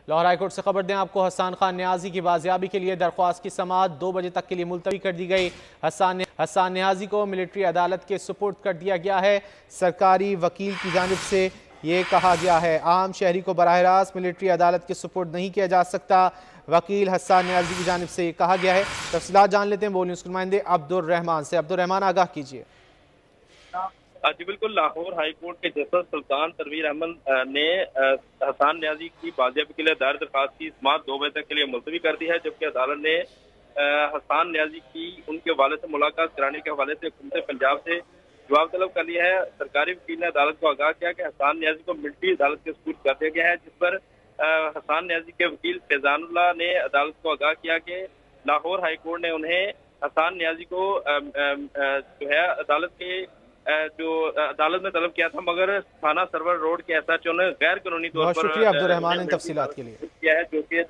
Lahore high court से खबर दें आपको, हसन खान न्याजी की बाजियाबी के लिए दरख्वास्त की समाअत 2 बजे तक के लिए मुलतवी कर दी गई। हसन न्याजी को मिलिट्री अदालत के सुपुर्द कर दिया गया है। सरकारी वकील की जानिब से ये कहा गया है, आम शहरी को बराह रास्त मिलिट्री अदालत के सुपुर्द नहीं किया जा सकता। वकील हसन न्याजी की जानिब से कहा गया है। तफसीलात जान लेते हैं बोल न्यूज़ के नुमाइंदे अब्दुल रहमान से। अब्दुल रहमान, आगाह कीजिए। जी बिल्कुल, लाहौर हाईकोर्ट के जस्टिस सुल्तान तनवीर अहमद ने हसन न्याजी की बाजियाबी के लिए दायर दरखास्त की समाअत 2 बजे तक के लिए मुलतवी कर दी है, जबकि अदालत ने हसन न्याजी की उनके वाले से मुलाकात कराने के हवाले से हुकूमत पंजाब से जवाब तलब कर लिया है। सरकारी वकील ने अदालत को आगाह किया कि हसन न्याजी को मिलिट्री अदालत के सुपुर्द कर दिया गया है, जिस पर हसन न्याजी के वकील फैजानुल्लाह ने अदालत को आगाह किया कि लाहौर हाईकोर्ट ने उन्हें हसन न्याजी को जो है अदालत में तलब किया था, मगर थाना सरवर रोड के एसएचओ ने गैर कानूनी तौर पर बहुत शुक्रिया अब्दुल रहमान इन तफसीलात के लिए किया है, जो कि